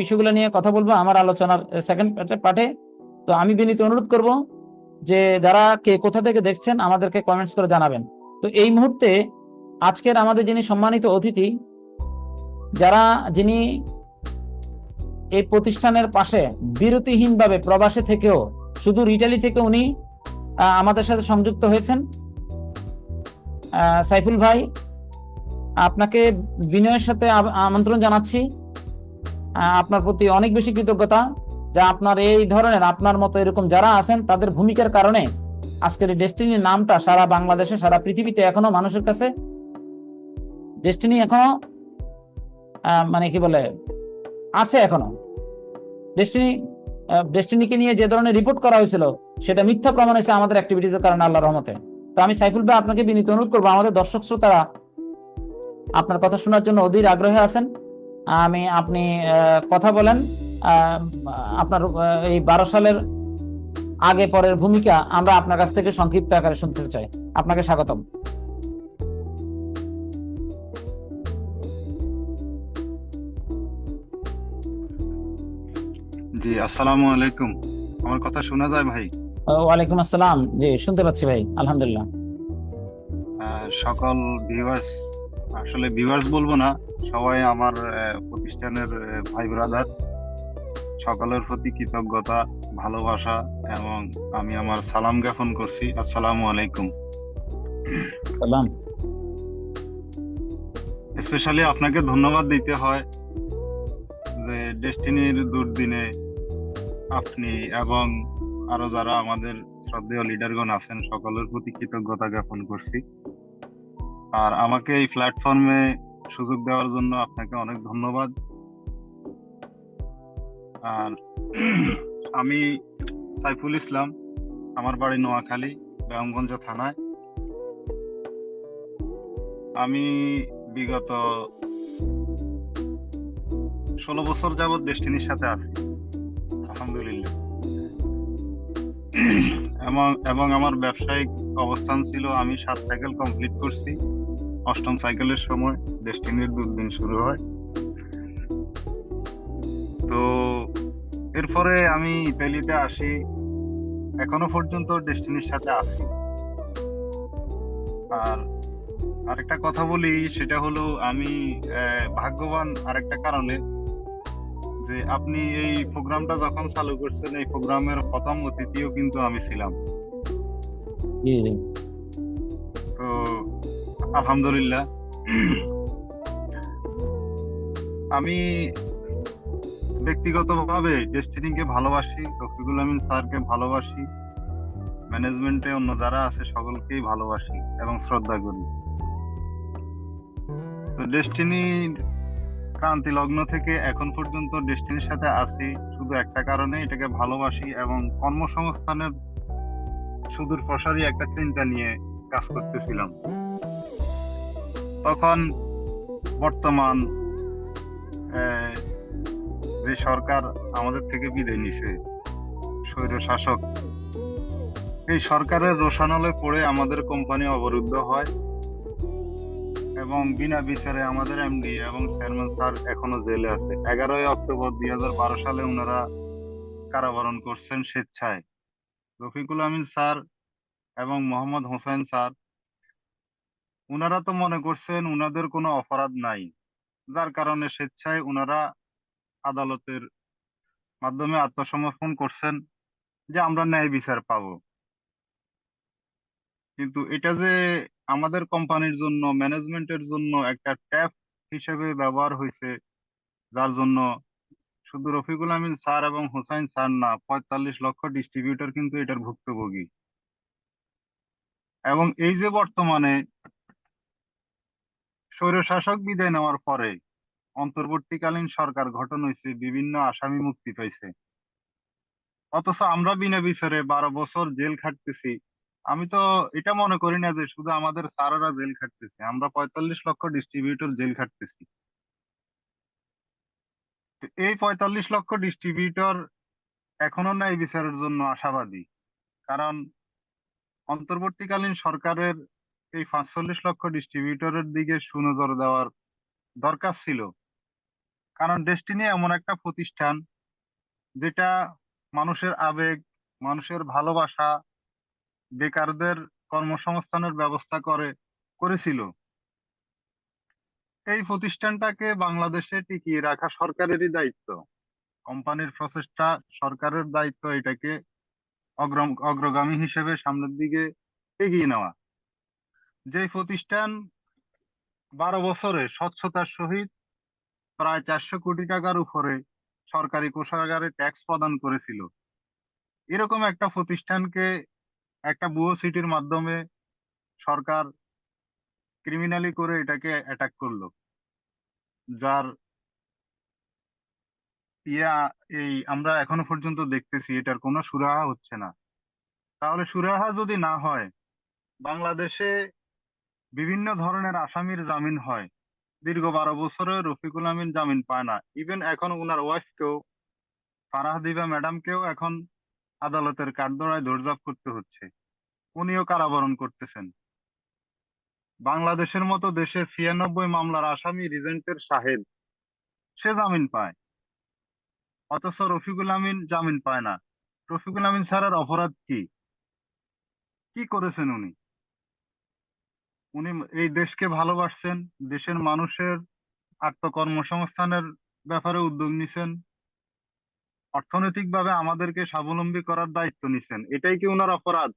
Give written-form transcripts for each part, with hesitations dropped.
বিষয়গুলো নিয়ে কথা বলবো আমার আলোচনার সেকেন্ড পার্টে। তো আমি বিনীত অনুরোধ করব যে যারা কে কোথা থেকে দেখছেন আমাদেরকে কমেন্টস করে জানাবেন। তো এই মুহূর্তে আজকের আমাদের যিনি সম্মানিত অতিথি, যিনি এই প্রতিষ্ঠানের পাশে বিরতিহীনভাবে প্রবাসে থেকেও শুধু ইটালি থেকে উনি আমাদের সাথে সংযুক্ত হয়েছেন, সাইফুল ভাই, আপনাকে বিনয়ের সাথে আমন্ত্রণ জানাচ্ছি। আপনার প্রতি অনেক বেশি কৃতজ্ঞতা, যা আপনার এই ধরনের আপনার মতো এরকম যারা আছেন তাদের ভূমিকার কারণে আজকের এই ডেস্টিনির নামটা সারা বাংলাদেশে, সারা পৃথিবীতে এখনো মানুষের কাছে ডেস্টিনি এখনো মানে কি বলে আছে এখনো। ডেস্টিনি ডেস্টিনিকে নিয়ে যে ধরনের রিপোর্ট করা হয়েছিল সেটা মিথ্যা প্রমাণ হয়েছে আমাদের অ্যাক্টিভিটিজের কারণে, আল্লাহর রহমতে। তো আমি সাইফুল ভাই আপনাকে বিনীত অনুরোধ করবো, আমাদের দর্শক শ্রোতারা আপনার কথা শোনার জন্য অধীর আগ্রহে আছেন। আপনি কথা বলেন। আপনার এই 12 সালের আগে পরের ভূমিকা আমরা আপনার কাছ থেকে সংক্ষিপ্ত আকারে শুনতে চাই। আপনাকে স্বাগতম। জি, আসসালামু আলাইকুম। আমার কথা শোনা যায় ভাই? ওয়ালাইকুম আসসালাম, জি শুনতে পাচ্ছি ভাই, আলহামদুলিল্লাহ। সকল ভিউয়ার্স, আসলে ভিউয়ার্স বলবো না, সবাই আমার প্রতিষ্ঠানের ভাই ব্রাদার, সকলের প্রতি কৃতজ্ঞতা, ভালোবাসা এবং আমি আমার সালাম জ্ঞাপন করছি। আসসালামু আলাইকুম। সালাম। স্পেশালি আপনাকে ধন্যবাদ দিতে হয় যে ডেস্টিনির দুর্দিনে আপনি এবং আরো যারা আমাদের শ্রদ্ধেয় লিডারগণ আছেন সকলের প্রতি কৃতজ্ঞতা জ্ঞাপন করছি। আর আমাকে এই প্ল্যাটফর্মে সুযোগ দেওয়ার জন্য আপনাকে অনেক ধন্যবাদ। আর আমি সাইফুল ইসলাম, আমার বাড়ি নোয়াখালী, ব্যায়ামগঞ্জ থানায়। আমি বিগত 16 বছর যাবৎ ডেস্টিনির সাথে আছি, আলহামদুলিল্লাহ। এবং আমার ব্যবসায়িক অবস্থান ছিল, আমি 7 সাইকেল কমপ্লিট করছি। 8ম সাইকেলের সময় ডেস্টিনির দুর্দিন শুরু হয়। তো এরপরে আমি ইতালিতে আসি, এখনো পর্যন্ত ডেস্টিনির সাথে আছি। আর আরেকটা কথা বলি, সেটা হলো আমি ভাগ্যবান আরেকটা কারণে যে আপনি এই প্রোগ্রামটা যখন চালু করছেন, এই প্রোগ্রামের প্রথম অতিথিও কিন্তু আমি ছিলাম। জি জি। তো আলহামদুলিল্লাহ। আমি ব্যক্তিগতভাবে ডেস্টিনিকে ভালোবাসি, রফিকুল আমিন স্যারকে ভালোবাসি, ম্যানেজমেন্টে অন্য যারা আছে সকলকেই ভালোবাসি এবং শ্রদ্ধা করি। তো ডেস্টিনির ক্রান্তি লগ্ন থেকে এখন পর্যন্ত ডেস্টিনির সাথে আছি শুধু একটা কারণে, এটাকে ভালোবাসি এবং কর্মসংস্থানের সুদূর প্রসারী একটা চিন্তা নিয়ে কাজ করতেছিলাম। তখন বর্তমান আহ, যে সরকার আমাদের থেকে বিদায় নিছে, স্বৈর শাসক, এই সরকারের রোষানলে পড়ে আমাদের কোম্পানি অবরুদ্ধ হয় এবং বিনা বিচারে আমাদের এমডি এবং চেয়ারম্যান স্যার এখনো জেলে আছে। 11ই অক্টোবর 2012 সালে ওনারা কারাবরণ করছেন স্বেচ্ছায়। রফিকুল আমিন স্যার এবং মোহাম্মদ হোসেন স্যার, ওনারা তো মনে করছেন ওনাদের কোনো অপরাধ নাই, যার কারণে স্বেচ্ছায় ওনারা আদালতের মাধ্যমে আত্মসমর্পণ করছেন যে আমরা ন্যায় বিচার পাবো। কিন্তু এটা যে আমাদের কোম্পানির জন্য, ম্যানেজমেন্টের জন্য একটা ট্যাপ হিসেবে ব্যবহার হয়েছে, যার জন্য শুধু রফিকুল আমিন স্যার এবং হোসাইন স্যার না, 45 লক্ষ ডিস্ট্রিবিউটর কিন্তু এটার ভুক্তভোগী। এবং এই যে বর্তমানে স্বৈরশাসক বিদায় নেওয়ার পরে অন্তর্বর্তীকালীন সরকার গঠন হয়েছে, বিভিন্ন আসামি মুক্তি পাইছে, অথচ আমরা বিনা বিচারে 12 বছর জেল খাটতেছি। আমি তো এটা মনে করি না যে শুধু আমাদের স্যারেরা জেল খাটতেছে, আমরা 45 লক্ষ ডিস্ট্রিবিউটর জেল খাটতেছি। তো এই 45 লক্ষ ডিস্ট্রিবিউটর এখনো ন্যায় বিচারের জন্য আশাবাদী। কারণ অন্তর্বর্তীকালীন সরকারের এই 45 লক্ষ ডিস্ট্রিবিউটরের দিকে সুনজর দেওয়ার দরকার ছিল। কারণ ডেস্টিনি এমন একটা প্রতিষ্ঠান যেটা মানুষের আবেগ, মানুষের ভালোবাসা, বেকারদের কর্মসংস্থানের ব্যবস্থা করেছিল। এই প্রতিষ্ঠানটাকে বাংলাদেশে টিকিয়ে রাখা সরকারেরই দায়িত্ব, কোম্পানির প্রচেষ্টা, সরকারের দায়িত্ব এটাকে অগ্রগামী হিসেবে সামনের দিকে এগিয়ে নেওয়া। যে প্রতিষ্ঠান 12 বছরে স্বচ্ছতার সহিত প্রায় 400 কোটি টাকার উপরে সরকারি কোষাগারে ট্যাক্স প্রদান করেছিল, এরকম একটা প্রতিষ্ঠানকে একটা ভুয়ো সিটির মাধ্যমে সরকার ক্রিমিনালি করে এটাকে অ্যাটাক করলো, যার ইয়া এই আমরা এখনো পর্যন্ত দেখতেছি এটার কোনো সুরাহা হচ্ছে না। তাহলে সুরাহা যদি না হয়, বাংলাদেশে বিভিন্ন ধরনের আসামির জামিন হয়, দীর্ঘ 12 বছরে রফিকুল আমিন জামিন পায় না। ইভেন এখন ওনার ওয়াইফকেও, ফারাহ ম্যাডামকেও এখন আদালতের কাঠগড়ায় দৌড়ঝাঁপ করতে হচ্ছে, উনিও কারাবরণ করতেছেন। বাংলাদেশের মতো দেশে 96 মামলার আসামি রিজেন্টের শাহেদ, সে জামিন পায়, অথচ রফিকুল আমিন জামিন পায় না। রফিকুল আমিন স্যারের অপরাধ কি? কি করেছেন উনি? উনি এই দেশকে ভালোবাসছেন, দেশের মানুষের আত্মকর্মসংস্থানের ব্যাপারে উদ্যোগ নিছেন, অর্থনৈতিকভাবে আমাদেরকে স্বাবলম্বী করার দায়িত্ব নিছেন, এটাই কি ওনার অপরাধ?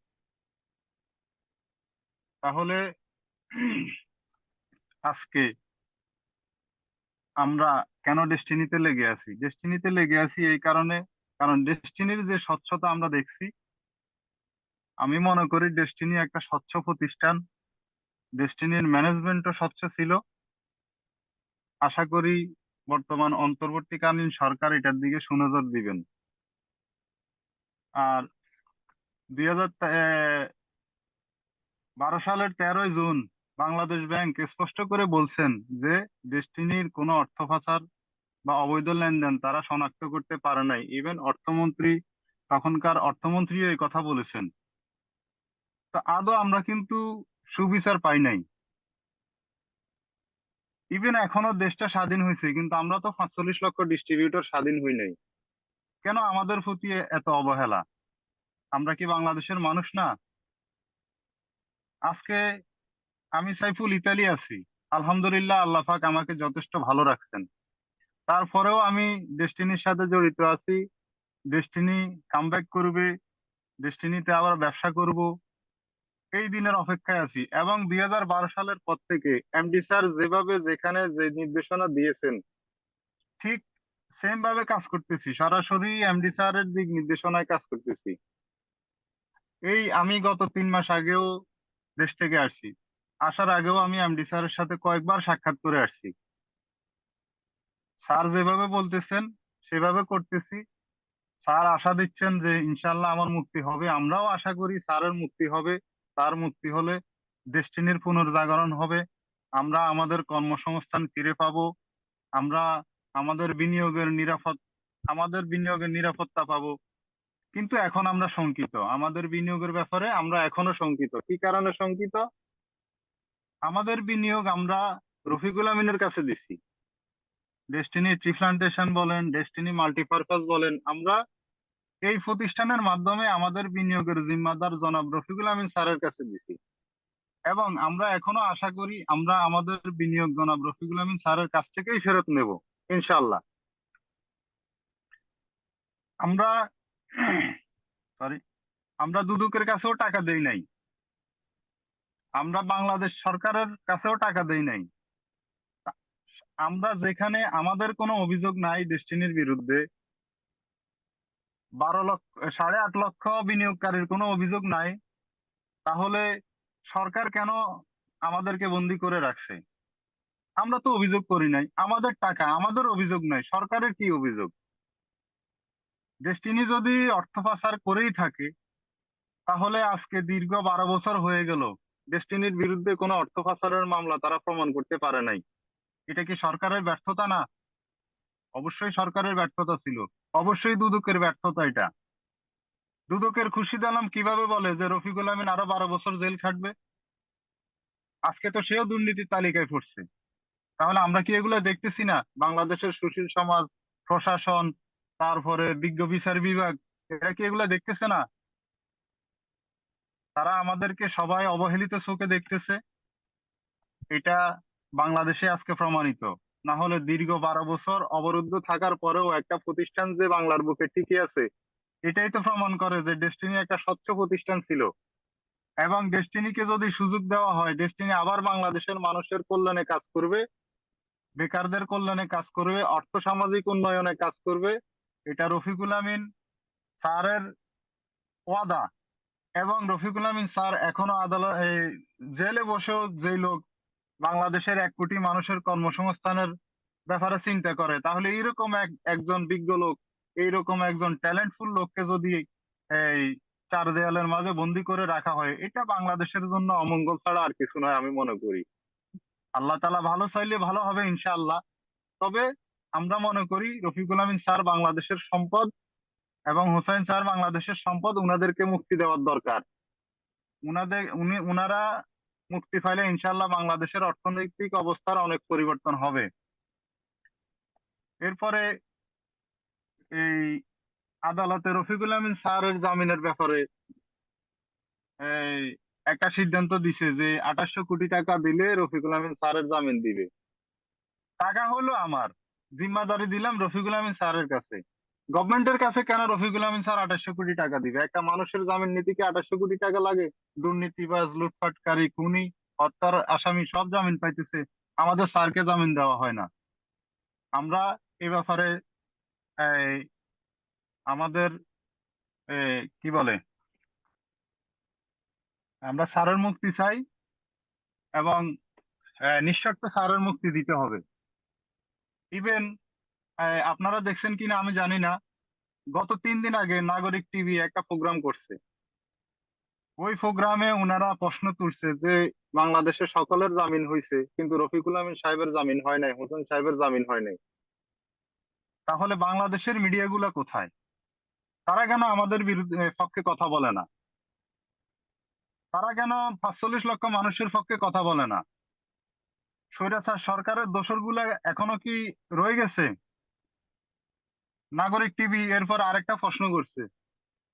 তাহলে আজকে আমরা কেন ডেস্টিনিতে লেগে আছি? ডেস্টিনিতে লেগে আছি এই কারণে, কারণ ডেস্টিনির যে স্বচ্ছতা আমরা দেখছি, আমি মনে করি ডেস্টিনি একটা স্বচ্ছ প্রতিষ্ঠান, ডেস্টিনির ম্যানেজমেন্টও স্বচ্ছ ছিল। আশা করি বর্তমান অন্তর্বর্তীকালীন সরকার এটার দিকে সুনজর দিবেন। আর 2012 সালের 13ই জুন বাংলাদেশ ব্যাংক স্পষ্ট করে বলছেন যে ডেস্টিনির কোনো অর্থ পাচার বা অবৈধ লেনদেন তারা শনাক্ত করতে পারে নাই। ইভেন অর্থমন্ত্রী, তখনকার অর্থমন্ত্রীও এই কথা বলেছেন। তো আদৌ আমরা কিন্তু সুবিচার পাই নাই। ইভেন এখনো দেশটা স্বাধীন হয়েছে, কিন্তু আমরা তো 45 লক্ষ ডিস্ট্রিবিউটর স্বাধীন হই নাই। কেন আমাদের প্রতি এত অবহেলা? আমরা কি বাংলাদেশের মানুষ না? আজকে আমি সাইফুল ইতালি আছি, আলহামদুলিল্লাহ আল্লাহ পাক আমাকে যথেষ্ট ভালো রাখছেন। তারপরেও আমি ডেস্টিনির সাথে জড়িত আছি। ডেস্টিনি কামব্যাক করবে, ডেস্টিনিতে আবার ব্যবসা করব, এই দিনের অপেক্ষায় আছি। এবং 2012 সালের পর থেকে এমডি স্যার যেভাবে যেখানে যে নির্দেশনা দিয়েছেন, ঠিক সেম ভাবে কাজ করতেছি, সরাসরি এমডি স্যারের দিক নির্দেশনায় কাজ করতেছি। এই আমি গত 3 মাস আগেও দেশ থেকে আসছি, আসার আগেও আমি এমডি স্যারের সাথে কয়েকবার সাক্ষাৎ করে আসছি। স্যার যেভাবে বলতেছেন সেভাবে করতেছি। স্যার আশা দিচ্ছেন যে ইনশাল্লাহ আমার মুক্তি হবে, আমরাও আশা করি স্যারের মুক্তি হবে। তার মুক্তি হলে ডেস্টিনির পুনর্জাগরণ হবে, আমরা আমাদের কর্মসংস্থান ফিরে পাবো, আমরা আমাদের বিনিয়োগের নিরাপত্তা পাবো। কিন্তু এখন আমরা শঙ্কিত, আমাদের বিনিয়োগের ব্যাপারে আমরা এখনো শঙ্কিত। কি কারণে শঙ্কিত? আমাদের বিনিয়োগ আমরা রফিকুল আমিনের কাছে দিছি, ডেস্টিনি ট্রি প্লান্টেশন বলেন, ডেস্টিনি মাল্টিপারপাস বলেন, আমরা এই প্রতিষ্ঠানের মাধ্যমে আমাদের বিনিয়োগের জিম্মাদার জনাব রফিকুল আমিন স্যারের কাছে দিছি। এবং আমরা এখনো আশা করি আমরা আমাদের বিনিয়োগ জনাব রফিকুল আমিন স্যারের কাছ থেকেই ফেরত নেব, ইনশাল্লাহ। আমরা সরি, আমরা দুদকের কাছেও টাকা দেই নাই, আমরা বাংলাদেশ সরকারের কাছেও টাকা দেই নাই। আমরা যেখানে আমাদের কোনো অভিযোগ নাই ডেস্টিনির বিরুদ্ধে, 12 লক্ষ, 8.5 লক্ষ বিনিয়োগকারীর কোনো অভিযোগ নাই, তাহলে সরকার কেন আমাদেরকে বন্দি করে রাখছে? আমরা তো অভিযোগ করি নাই, আমাদের টাকা, আমাদের অভিযোগ নাই, সরকারের কি অভিযোগ? ডেস্টিনি যদি অর্থ পাচার করেই থাকে, তাহলে আজকে দীর্ঘ 12 বছর হয়ে গেল ডেস্টিনির বিরুদ্ধে কোনো অর্থ পাচারের মামলা তারা প্রমাণ করতে পারে নাই। এটা কি সরকারের ব্যর্থতা না? অবশ্যই সরকারের ব্যর্থতা ছিল, অবশ্যই দুদকের ব্যর্থতা এটা। দুদকের খুরশিদ আলম কিভাবে বলে যে রফিকুল আমিন আরো 12 বছর জেল খাটবে? আজকে তো সেও দুর্নীতির তালিকায় পড়ছে। তাহলে আমরা কি এগুলো দেখতেছি না? বাংলাদেশের সুশীল সমাজ, প্রশাসন, তারপরে বিজ্ঞ বিচার বিভাগ, এরা কি এগুলো দেখতেছে না? তারা আমাদেরকে সবাই অবহেলিত চোখে দেখতেছে। এটা বাংলাদেশে আজকে প্রমাণিত। না হলে দীর্ঘ 12 বছর অবরুদ্ধ থাকার পরেও একটা প্রতিষ্ঠান যে বাংলার বুকে টিকে আছে, এটাই তো প্রমাণ করে যে ডেস্টিনি একটা স্বচ্ছ প্রতিষ্ঠান ছিল। এবং ডেস্টিনিকে যদি সুযোগ দেওয়া হয়, ডেস্টিনি আবার বাংলাদেশের মানুষের কল্যাণে কাজ করবে, বেকারদের কল্যাণে কাজ করবে, অর্থ সামাজিক উন্নয়নে কাজ করবে। এটা রফিকুল আমিন স্যারের ওয়াদা। এবং রফিকুল আমিন স্যার এখনো আদালত জেলে বসেও যে লোক বাংলাদেশের 1 কোটি মানুষের কর্মসংস্থানের ব্যাপারে চিন্তা করে, তাহলে এইরকম একজন বিজ্ঞ লোক, এইরকম একজন ট্যালেন্টফুল লোককে যদি এই 4 দেয়ালের মাঝে বন্দি করে রাখা হয়, এটা বাংলাদেশের জন্য অমঙ্গল ছাড়া আর কিছু নয় আমি মনে করি। আল্লাহ তাআলা ভালো চাইলে ভালো হবে ইনশাআল্লাহ। তবে আমরা মনে করি রফিকুল আমিন স্যার বাংলাদেশের সম্পদ এবং হোসেন স্যার বাংলাদেশের সম্পদ, উনাদেরকে মুক্তি দেওয়ার দরকার। উনারা মুক্তি পাইলে ইনশাআল্লাহ বাংলাদেশের অর্থনৈতিক অবস্থার অনেক পরিবর্তন হবে। এরপরে এই আদালতে রফিকুল আমিন স্যারের জামিনের ব্যাপারে এই একটা সিদ্ধান্ত দিছে যে 2800 কোটি টাকা দিলে রফিকুল আমিন স্যারের জামিন দিবে। টাকা হলো আমার, জিম্মাদারি দিলাম রফিকুল আমিন স্যারের কাছে। গভর্নমেন্টের কাছে কেন রফিকুল আমিন স্যার 2800 কোটি টাকা দিবে? একটা মানুষের জামিন নিতে কি 2800 কোটি টাকা লাগে? দুর্নীতিবাজ, লুটপাটকারী, খুনি, হত্যার আসামি সব জামিন পাইতেছে, আমাদের স্যারকে জামিন দেওয়া হয় না। আমরা এ ব্যাপারে এই, আমাদের কি বলে, আমরা স্যারের মুক্তি চাই এবং নিঃশর্ত স্যারের মুক্তি দিতে হবে। ইভেন আপনারা দেখছেন কিনা আমি জানি না, গত 3 দিন আগে নাগরিক টিভি একটা প্রোগ্রাম করছে। ওই প্রোগ্রামে ওনারা প্রশ্ন তুলছে যে বাংলাদেশের সকলের জামিন হয়েছে কিন্তু রফিকুল আমিন সাহেবের জামিন হয় নাই, হোসেন সাহেবের জামিন হয় নাই। তাহলে বাংলাদেশের মিডিয়াগুলো কোথায়? তারা কেন আমাদের বিরুদ্ধে পক্ষে কথা বলে না? তারা কেন 45 লক্ষ মানুষের পক্ষে কথা বলে না? স্বৈরাচার সরকারের দোসরগুলা এখনো কি রয়ে গেছে? নাগরিক টিভি এরপর আরেকটা প্রশ্ন করছে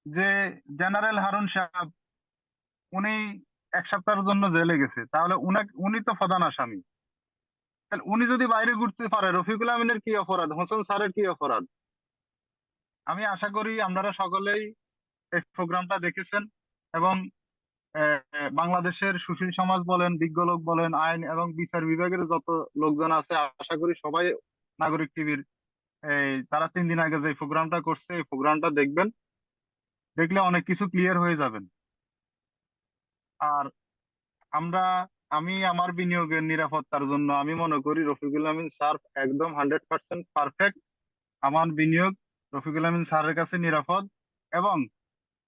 যে জেনারেল হারুন সাহেব, উনি 1 সপ্তাহের জন্য জেলে গেছে, তাহলে উনি তো প্রধান আসামি। তাহলে উনি যদি বাইরে ঘুরতে পারে, রফিকুল আমিনের কি অপরাধ, হোসেন স্যারের কি অপরাধ? আমি আশা করি আপনারা সকলেই এই প্রোগ্রামটা দেখেছেন এবং বাংলাদেশের সুশীল সমাজ বলেন, বিজ্ঞ লোক বলেন, আইন এবং বিচার বিভাগের যত লোকজন আছে, আশা করি সবাই নাগরিক টিভির তারা 3 দিন আগে যে প্রোগ্রামটা করছে এই প্রোগ্রামটা দেখবেন। দেখলে অনেক কিছু ক্লিয়ার হয়ে যাবেন। আর আমরা আমি আমার বিনিয়োগের নিরাপত্তার জন্য আমি মনে করি রফিকুল আমিন স্যার একদম 100% পারফেক্ট। আমার বিনিয়োগ রফিকুল আমিন স্যারের কাছে নিরাপদ। এবং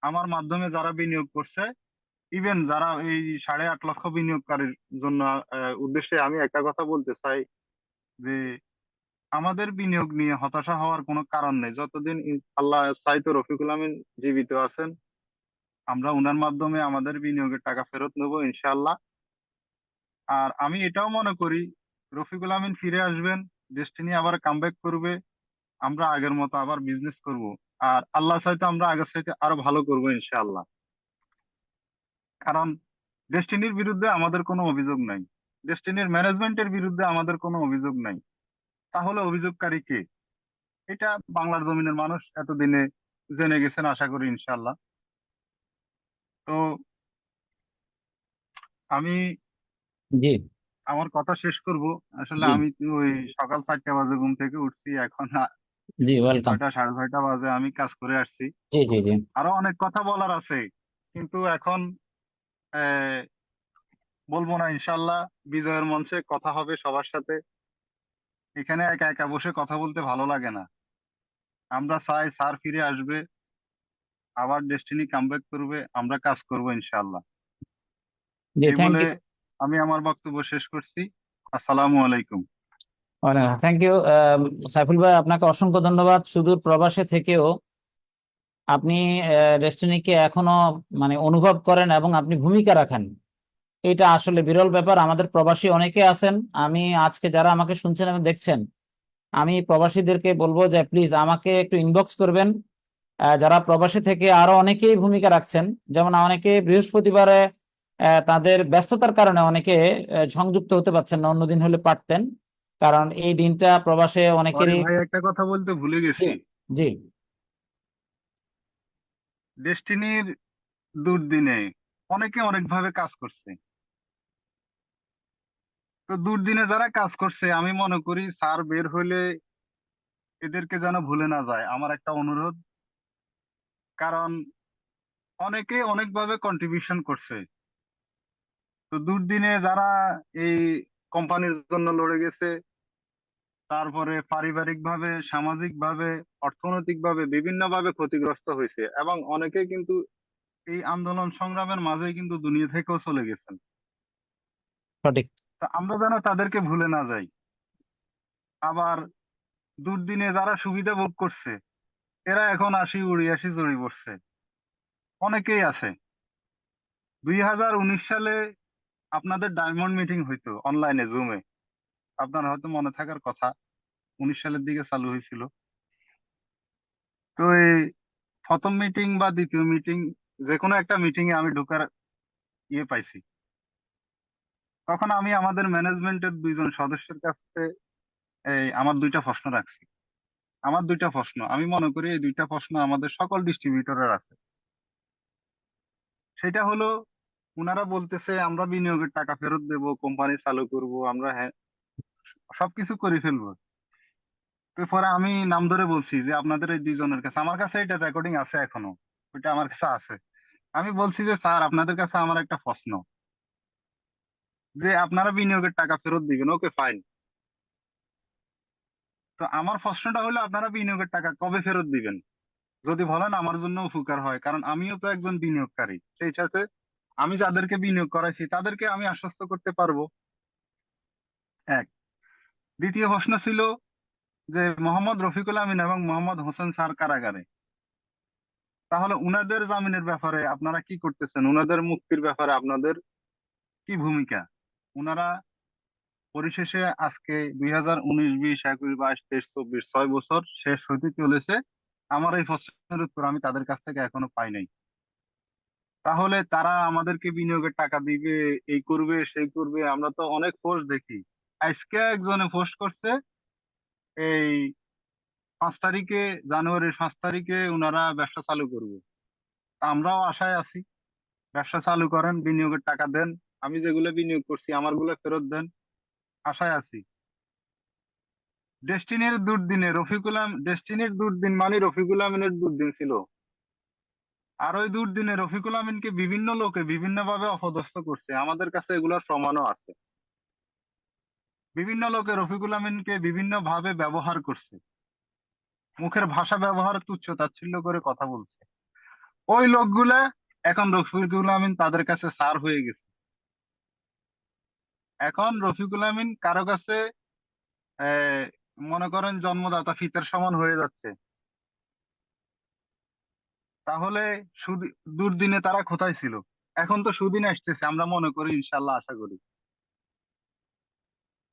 আমার মাধ্যমে যারা বিনিয়োগ করছে, ইভেন যারা এই 8.5 লক্ষ বিনিয়োগকারীর জন্য উদ্দেশ্যে আমি একটা কথা বলতে চাই যে আমাদের বিনিয়োগ নিয়ে হতাশা হওয়ার কোনো কারণ নেই। যতদিন আল্লাহ চাইতো রফিকুল আমিন জীবিত আছেন, আমরা ওনার মাধ্যমে আমাদের বিনিয়োগের টাকা ফেরত নেবো ইনশাআল্লাহ। আর আমি এটাও মনে করি রফিকুল আমিন ফিরে আসবেন, ডেস্টিনি আবার কামব্যাক করবে, আমরা আগের মতো আবার বিজনেস করব। আর আল্লাহ চাইতে আমরা আগের চাইতে আরো ভালো করবো ইনশাআল্লাহ। কারণ ডেস্টিনির বিরুদ্ধে আমাদের কোনো অভিযোগ নাই, ডেস্টিনির ম্যানেজমেন্টের বিরুদ্ধে আমাদের কোনো অভিযোগ নাই। তাহলে অভিযোগকারী কে? এটা বাংলার জমিনের মানুষ এতদিনে জেনে গেছেন আশা করি ইনশাআল্লাহ। তো আমি জি, আমার কথা শেষ করব। আসলে জি, আমি তো ওই সকাল 4টা বাজে ঘুম থেকে উঠছি, এখন জি, ওয়েলকাম। 6টা 6:30 বাজে আমি কাজ করে আসছি। জি, জি, জি। আরো অনেক কথা বলার আছে, কিন্তু এখন আহ, বলবো না। ইনশাল্লাহ বিজয়ের মঞ্চে কথা হবে সবার সাথে। এখানে একা একা বসে কথা বলতে ভালো লাগে না। আমরা চাই স্যার ফিরে আসবে, আবার ডেস্টিনি কামব্যাক করবে, আমরা কাজ করব ইনশাল্লাহ। জি, এই থ্যাংক বলে ইউ। আমি আমার বক্তব্য শেষ করছি। আসসালামু আলাইকুম। থ্যাংক ইউ সাইফুল ভাই, আপনাকে অসংখ্য ধন্যবাদ। সুদূর প্রবাসে থেকেও আপনি ডেস্টিনিকে এখনো মানে অনুভব করেন এবং আপনি ভূমিকা রাখেন। এটা আসলে বিরল ব্যাপার। আমাদের প্রবাসী অনেকে আছেন, আমি আজকে যারা আমাকে শুনছেন এবং দেখছেন, আমি প্রবাসীদেরকে বলবো যে প্লিজ আমাকে একটু ইনবক্স করবেন। যারা প্রবাসী থেকে আরো অনেকেই ভূমিকা রাখছেন, যেমন অনেকে বৃহস্পতিবারে তাদের ব্যস্ততার কারণে অনেকে সংযুক্ত হতে পারছেন না, অন্যদিন হলে পারতেন, কারণ এই দিনটা প্রবাসে পরে অনেকেরই। ভাই একটা কথা বলতে ভুলে জি। গেছি। জি। ডেস্টিনির দুর্দিনে অনেকে অনেক ভাবে কাজ করছে। তো দুর্দিনে যারা কাজ করছে, আমি মনে করি স্যার বের হইলে এদেরকে যেন ভুলে না যায়, আমার একটা অনুরোধ। কারণ অনেকে অনেকভাবে কন্ট্রিবিউশন করছে। তো দুর্দিনে যারা এই কোম্পানির জন্য লড়ে গেছে, তারপরে পারিবারিক ভাবে, সামাজিক ভাবে, অর্থনৈতিক ভাবে বিভিন্ন ভাবে ক্ষতিগ্রস্ত হয়েছে, এবং অনেকে কিন্তু এই আন্দোলন সংগ্রামের মাঝে কিন্তু দুনিয়া থেকেও চলে গেছেন। সঠিক। তা আমরা যেন তাদেরকে ভুলে না যাই। আবার দুর্দিনে যারা সুবিধা ভোগ করছে, এরা এখন আশি উড়ি আসি জড়ি পড়ছে, অনেকেই আছে। 2019 সালে আপনাদের ডায়মন্ড মিটিং হইতো অনলাইনে, জুমে। আপনার হয়তো মনে থাকার কথা, 19 সালের দিকে চালু হয়েছিল। তো এই প্রথম মিটিং বা দ্বিতীয় মিটিং, যে কোনো একটা মিটিং এ আমি ঢোকার পাইছি। তখন আমি আমাদের ম্যানেজমেন্টের দুইজন সদস্যের কাছে আমার দুইটা প্রশ্ন রাখছি। আমার দুইটা প্রশ্ন, আমি মনে করি এই দুইটা প্রশ্ন আমাদের সকল ডিস্ট্রিবিউটরের আছে। সেটা হলো, উনারা বলতেছে আমরা বিনিয়োগের টাকা ফেরত দেব, কোম্পানি চালু করব, আমরা হ্যাঁ সবকিছু করে ফেলবো। তো পরে আমি নাম ধরে বলছি যে আপনাদের এই দুইজনের কাছে, আমার কাছে এটা রেকর্ডিং আছে এখনো, ওইটা আমার কাছে আছে। আমি বলছি যে স্যার, আপনাদের কাছে আমার একটা প্রশ্ন, যে আপনারা বিনিয়োগের টাকা ফেরত দিবেন, ওকে ফাইন। তো আমার প্রশ্নটা হলো, আপনারা বিনিয়োগের টাকা কবে ফেরত দিবেন? যদি বলেন আমার জন্য উপকার হয়, কারণ আমিও তো একজন বিনিয়োগকারী। সেই সাথে আমি যাদেরকে বিনিয়োগ করাইছি তাদেরকে আমি আশ্বস্ত করতে পারবো। এক। দ্বিতীয় প্রশ্ন ছিল যে মোহাম্মদ রফিকুল আমিন এবং মোহাম্মদ হোসেন স্যার কারাগারে, তাহলে উনাদের জামিনের ব্যাপারে আপনারা কি করতেছেন? উনাদের মুক্তির ব্যাপারে আপনাদের কি ভূমিকা? উনারা পরিশেষে আজকে 2019, 20, 21, 22, 23, 24, 6 বছর শেষ হইতে চলেছে। আমার এই প্রশ্নের উত্তর আমি তাদের কাছ থেকে এখনো পাই নাই। তাহলে তারা আমাদেরকে বিনিয়োগের টাকা দিবে, এই করবে সেই করবে, আমরা তো অনেক পোস্ট দেখি। আজকে একজনে পোস্ট করছে এই 5 তারিখে, জানুয়ারির 5 তারিখে উনারা ব্যবসা চালু করবে। তা আমরাও আশায় আছি, ব্যবসা চালু করেন, বিনিয়োগের টাকা দেন, আমি যেগুলো বিনিয়োগ করছি আমার গুলো ফেরত দেন, আশায় আছি। ডেস্টিনির দুর্দিন মানে রফিকুল আমিনের দুর্দিন ছিল। আর ওই দুর্দিনে রফিকুল আমিনকে বিভিন্ন লোকে বিভিন্ন ভাবে অপদস্থ করছে, আমাদের কাছে এগুলোর প্রমাণও আছে। বিভিন্ন লোকে রফিকুল আমিনকে বিভিন্ন ভাবে ব্যবহার করছে, মুখের ভাষা ব্যবহার তুচ্ছ তাচ্ছিল্য করে কথা বলছে। ওই লোকগুলা এখন রফিকুল আমিন তাদের কাছে স্যার হয়ে গেছে। এখন রফিকুল আমিন কারো কাছে আহ, মনে করেন জন্মদাতা ফিতার সমান হয়ে যাচ্ছে। তাহলে দুর্দিনে তারা কোথায় ছিল? এখন তো সুদিন আসতেছে, আমরা মনে করি, ইনশাল্লাহ আশা করি।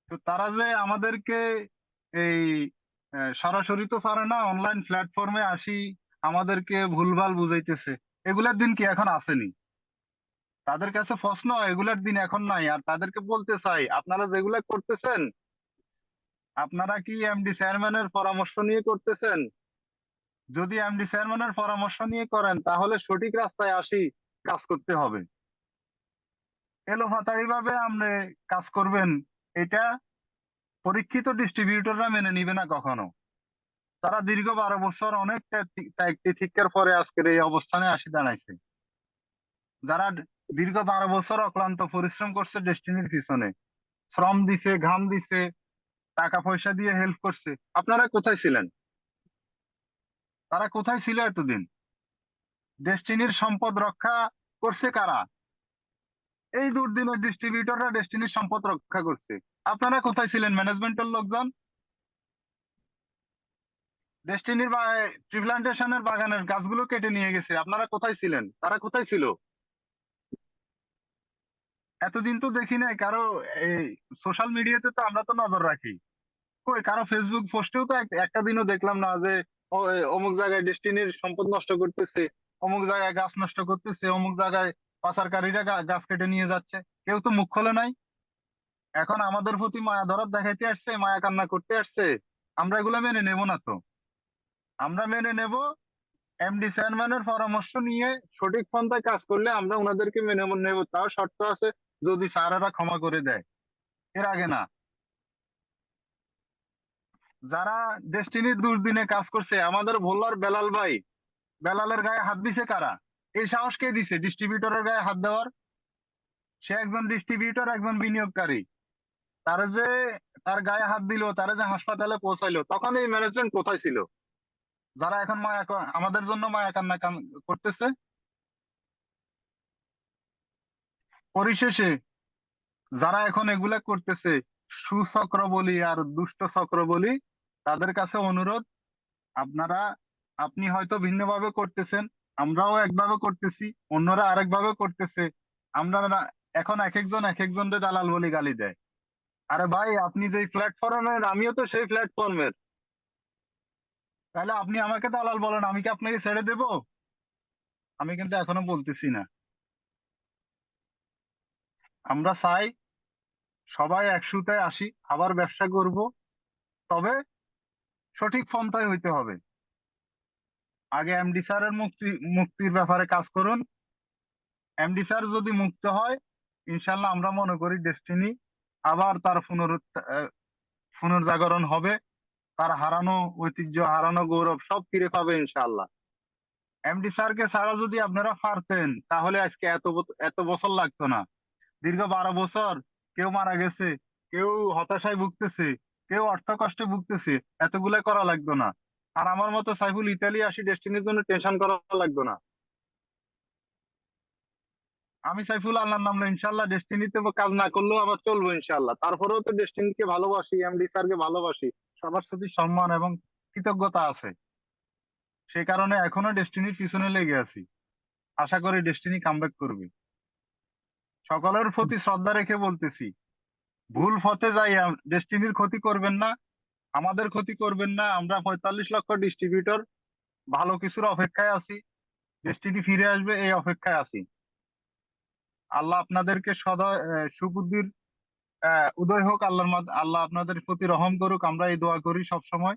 তো তারা যে আমাদেরকে এই সরাসরি তো পারে না, অনলাইন প্ল্যাটফর্মে আসি আমাদেরকে ভুলভাল বুঝাইতেছে, এগুলার দিন কি এখন আসেনি? তাদের কাছে প্রশ্ন, এগুলার দিন এখন নাই। আর তাদেরকে বলতে চাই, আপনারা যেগুলা করতেছেন, আপনারা কি এমডি চেয়ারম্যানের পরামর্শ নিয়ে করতেছেন? যদি এমডি চেয়ারম্যানের পরামর্শ নিয়ে করেন, তাহলে সঠিক রাস্তায় আসি কাজ করতে হবে। এলোপাতাড়ি ভাবে আপনি কাজ করবেন, এটা পরীক্ষিত ডিস্ট্রিবিউটররা মেনে নিবে না কখনো। তারা দীর্ঘ 12 বছর অনেক ত্যাগ তিতিক্ষার পরে আজকের এই অবস্থানে আসি দাঁড়াইছে। যারা দীর্ঘ 12 বছর অক্লান্ত পরিশ্রম করছে ডেস্টিনির পিছনে, শ্রম দিছে, ঘাম দিছে, টাকা পয়সা দিয়ে হেল্প করছে, আপনারা কোথায় ছিলেন? তারা কোথায় ছিল এতদিন? ডেস্টিনির সম্পদ রক্ষা করছে কারা? এই দুর্দিনের ডিস্ট্রিবিউটররা ডেস্টিনির সম্পদ রক্ষা করছে। আপনারা কোথায় ছিলেন ম্যানেজমেন্টের লোকজন? ডেস্টিনির বা ট্রি প্লান্টেশনের বাগানের গাছগুলো কেটে নিয়ে গেছে, আপনারা কোথায় ছিলেন? তারা কোথায় ছিল? এতদিন তো দেখি নাই কারো এই সোশ্যাল মিডিয়াতে, তো আমরা তো নজর রাখি, কই কারো ফেসবুক পোস্টেও তো একটা দিনও দেখলাম না যে অমুক জায়গায় ডেস্টিনির সম্পদ নষ্ট করতেছে, অমুক জায়গায় গাছ নষ্ট করতেছে, অমুক জায়গায় পাচারকারীরা গাছ কেটে নিয়ে যাচ্ছে। কেউ তো মুখ খোলে নাই। এখন আমাদের প্রতি মায়া দরদ দেখাইতে আসছে, মায়া কান্না করতে আসছে, আমরা এগুলো মেনে নেব না তো। আমরা মেনে নেব এমডি চেয়ারম্যানের পরামর্শ নিয়ে সঠিক পন্থায় কাজ করলে আমরা ওনাদেরকে মেনে নেব, তাও শর্ত আছে যদি স্যারেরা ক্ষমা করে দেয়, এর আগে না। যারা ডেস্টিনির দুর্দিনে কাজ করছে, আমাদের ভোলার বেলাল ভাই, বেলালের গায়ে হাত দিছে কারা? এই সাহস কে দিছে ডিস্ট্রিবিউটরের গায়ে হাত দেওয়ার? সে একজন ডিস্ট্রিবিউটর, একজন বিনিয়োগকারী। তারা যে তার গায়ে হাত দিল, তারা যে হাসপাতালে পৌঁছাইলো, তখন এই ম্যানেজমেন্ট কোথায় ছিল? যারা এখন আমাদের জন্য মায়া কান্না করতেছে। পরিশেষে যারা এখন এগুলা করতেছে, সুচক্র বলি আর দুষ্ট চক্র বলি, তাদের কাছে অনুরোধ, আপনারা, আপনি হয়তো ভিন্নভাবে করতেছেন, আমরাও একভাবে করতেছি, অন্যরা আরেকভাবে করতেছে। আমরা এখন এক একজন এক একজনকে দালাল বলি গালি দেয়। আরে ভাই, আপনি যেই প্ল্যাটফর্মের, আমিও তো সেই প্ল্যাটফর্মের, তাহলে আপনি আমাকে দালাল বলেন, আমি কি আপনাকে ছেড়ে দেব? আমি কিন্তু এখনো বলতেছি না। আমরা চাই সবাই একসাথে আসি, আবার ব্যবসা করব, তবে সঠিক পন্থায় হইতে হবে। আগে এমডি স্যারের মুক্তির ব্যাপারে কাজ করুন। এমডি স্যার যদি মুক্ত হয়, ইনশাল্লাহ আমরা মনে করি ডেস্টিনি আবার তার পুনর্জাগরণ হবে। তার হারানো ঐতিহ্য, হারানো গৌরব সব ফিরে পাবে ইনশাল্লাহ। এমডি স্যারকে ছাড়া যদি আপনারা পারতেন, তাহলে আজকে এত বছর লাগতো না। দীর্ঘ 12 বছর কেউ মারা গেছে, কেউ হতাশায় ভুগতেছে, কেউ অর্থ কষ্টে ভুগতেছে, এতগুলা করা লাগতো না। আর আমার মতো সাইফুল ইতালি আসি ডেস্টিনির জন্য টেনশন করা লাগতো না। আমি সাইফুল আল্লাহর নাম লই, ইনশাল্লাহ ডেস্টিনিতে কাজ না করলেও আমার চলবো ইনশাল্লাহ। তারপরেও তো ডেস্টিনিকে ভালোবাসি, এমডি স্যারকে ভালোবাসি, সবার প্রতি সম্মান এবং কৃতজ্ঞতা আছে। সে কারণে এখনো ডেস্টিনির পিছনে লেগে আছি। আশা করি ডেস্টিনি কামব্যাক করবে। সকলের প্রতি শ্রদ্ধা রেখে বলতেছি, ভুল পথে যাই, ডেস্টিনির ক্ষতি করবেন না, আমাদের ক্ষতি করবেন না। আমরা 45 লক্ষ ডিস্ট্রিবিউটর ভালো কিছুর অপেক্ষায় আছি, ডেস্টিনি ফিরে আসবে এই অপেক্ষায় আছি। আল্লাহ আপনাদেরকে সদা সুবুদ্ধির উদয় হোক, আল্লাহ আপনাদের প্রতি রহম করুক, আমরা এই দোয়া করি সব সময়।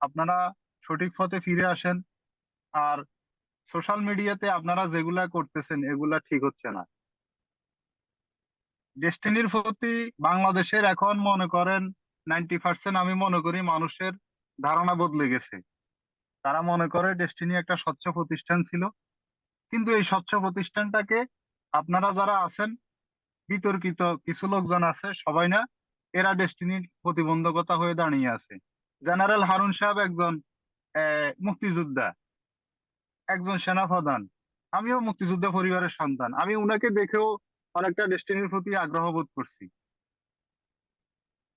আপনারা সঠিক পথে ফিরে আসেন। আর সোশ্যাল মিডিয়াতে আপনারা যেগুলা করতেছেন এগুলা ঠিক হচ্ছে না। ডেস্টিনির প্রতি বাংলাদেশের এখন মনে করেন 90% আমি মনে করি মানুষের ধারণা বদলে গেছে। তারা মনে করে ডেস্টিনি একটা স্বচ্ছ প্রতিষ্ঠান ছিল, কিন্তু এই স্বচ্ছ প্রতিষ্ঠানটাকে আপনারা যারা আছেন, বিতর্কিত কিছু লোকজন আছে, সবাই না, এরা ডেস্টিনির প্রতিবন্ধকতা হয়ে দাঁড়িয়ে আছে। জেনারেল হারুন সাহেব একজন মুক্তিযোদ্ধা, একজন সেনাপ্রধান। আমিও মুক্তিযোদ্ধা পরিবারের সন্তান, আমি উনাকে দেখেও অনেকটা ডেস্টিনির প্রতি আগ্রহ বোধ করছি।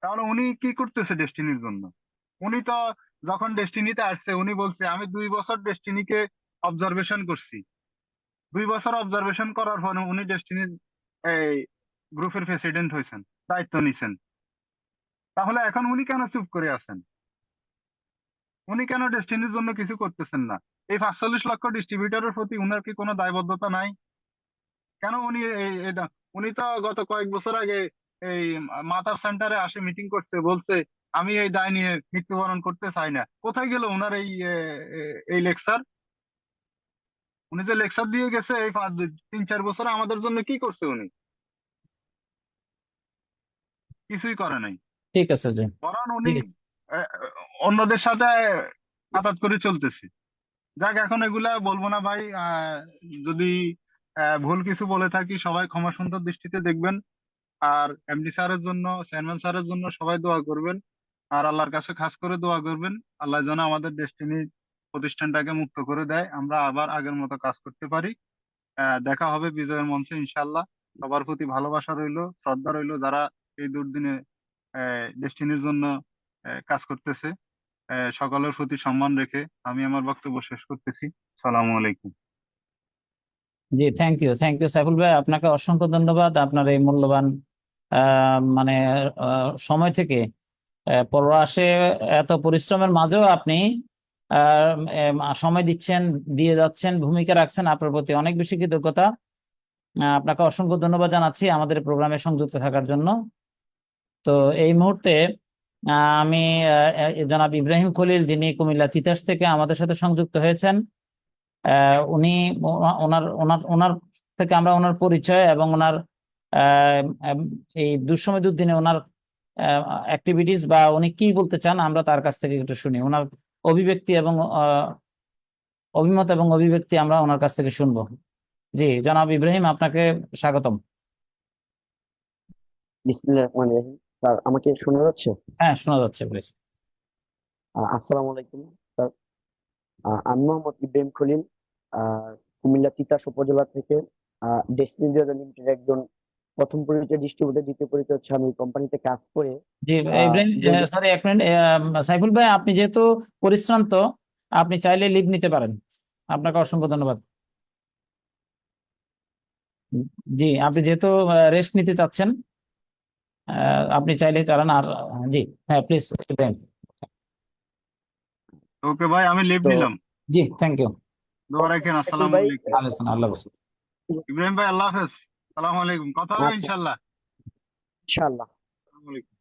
তাহলে উনি কি করতেছে ডেস্টিনির জন্য? উনি তো যখন ডেস্টিনিতে আসছে, উনি বলছে আমি 2 বছর ডেস্টিনিকে অবজারভেশন করছি। 2 বছর অবজারভেশন করার পরে উনি ডেস্টিনির এই গ্রুপের প্রেসিডেন্ট হয়েছেন, দায়িত্ব নিছেন। তাহলে এখন উনি কেন চুপ করে আছেন? উনি কেন ডেস্টিনির জন্য কিছু করতেছেন না? এই 45 লক্ষ ডিস্ট্রিবিউটরের প্রতি উনার কি কোনো দায়বদ্ধতা নাই? কেন উনি উনি তো গত কয়েক বছর আগে এই মাতার সেন্টারে আসে মিটিং করছে, বলছে আমি এই দায় নিয়ে মৃত্যুবরণ করতে চাই না। কোথায় গেল উনার এই লেকচার? উনি যে লেকচার দিয়ে গেছে এই 3-4 বছরে আমাদের জন্য কি করছে উনি? কিছুই করে নাই। ঠিক আছে জি। বরং উনি ঠিক আছে। আহ, অন্যদের সাথে আঘাত করে চলতেছে। যাক, এখন এগুলা বলবো না ভাই। যদি ভুল কিছু বলে থাকি, সবাই ক্ষমা সুন্দর দৃষ্টিতে দেখবেন। আর এমডি স্যারের জন্য, চেয়ারম্যান স্যারের জন্য সবাই দোয়া করবেন। আর আল্লাহর কাছে খাস করে দোয়া করবেন, আল্লাহ যেন আমাদের ডেস্টিনি প্রতিষ্ঠানটাকে মুক্ত করে দেয়, আমরা আবার আগের মতো কাজ করতে পারি। দেখা হবে বিজয়ের মঞ্চে ইনশাল্লাহ। সবার প্রতি ভালোবাসা রইলো, শ্রদ্ধা রইলো, যারা এই দুর্দিনে ডেস্টিনির জন্য কাজ করতেছে। সকলের প্রতি সম্মান রেখে আমি আমার বক্তব্য শেষ করতেছি। সালামু আলাইকুম। জি, থ্যাংক ইউ সাইফুল ভাই, আপনাকে অসংখ্য ধন্যবাদ আপনার এই মূল্যবান মানে সময় থেকে প্রবাসে এত পরিশ্রমের মাঝেও আপনি সময় দিচ্ছেন, দিয়ে যাচ্ছেন, ভূমিকা রাখছেন, আপনার প্রতি অনেক বেশি কৃতজ্ঞতা। আপনাকে অসংখ্য ধন্যবাদ জানাচ্ছি আমাদের প্রোগ্রামে সংযুক্ত থাকার জন্য। তো এই মুহূর্তে আমি জনাব ইব্রাহিম খলিল, যিনি কুমিল্লা তিতাস থেকে আমাদের সাথে সংযুক্ত হয়েছেন, উনি ওনার ওনার ওনার থেকে আমরা ওনার পরিচয় এবং ওনার এই দুঃসময় দুর্দিনে ওনার অ্যাক্টিভিটিস বা উনি কি বলতে চান আমরা তার কাছ থেকে একটু শুনি। ওনার অভিব্যক্তি এবং অভিমত এবং অভিব্যক্তি আমরা ওনার কাছ থেকে শুনবো। জি জনাব ইব্রাহিম, আপনাকে স্বাগতম। বিসমিল্লাহির রহমানির রহিম। স্যার, আমাকে শোনা যাচ্ছে? হ্যাঁ, শোনা যাচ্ছে, প্লিজ। আসসালামু আলাইকুম স্যার। আমি মোহাম্মদ ইব্রাহিম খলিল, আহ, কুমিল্লা তিতাস উপজেলা থেকে ডেস্টিনি লিমিটেড একজন প্রথম পরিচয় ডিস্ট্রিবিউটর, দ্বিতীয় পরিচয় হচ্ছে আমি কোম্পানিতে কাজ করে জি ইব্রাহিম, দীর্ঘ সরি এক মিনিট, সাইফুল ভাই আপনি যেহেতু পরিশ্রান্ত, আপনি চাইলে লিভ নিতে পারেন। আপনাকে অসংখ্য ধন্যবাদ। জি, আপনি যেহেতু রেস্ট নিতে চাচ্ছেন, আপনি চাইলে চালান। আর জি, হ্যাঁ প্লিজ ইব্রাহিম। ওকে ভাই, আমি লিভ তো নিলাম। জি, থ্যাংক ইউ। দোয়া রাখেন। সাইফুল আসসালামু ভাই, আলাইকুম। আলোচনা, আল্লাহ হাফেজ। ইব্রাহিম ভাই, আল্লাহ হাফেজ। আসসালামু আলাইকুম। কথা হবে আচ্ছা, ইনশাল্লাহ। ইনশাআল্লাহ। আসসালামু আলাইকুম।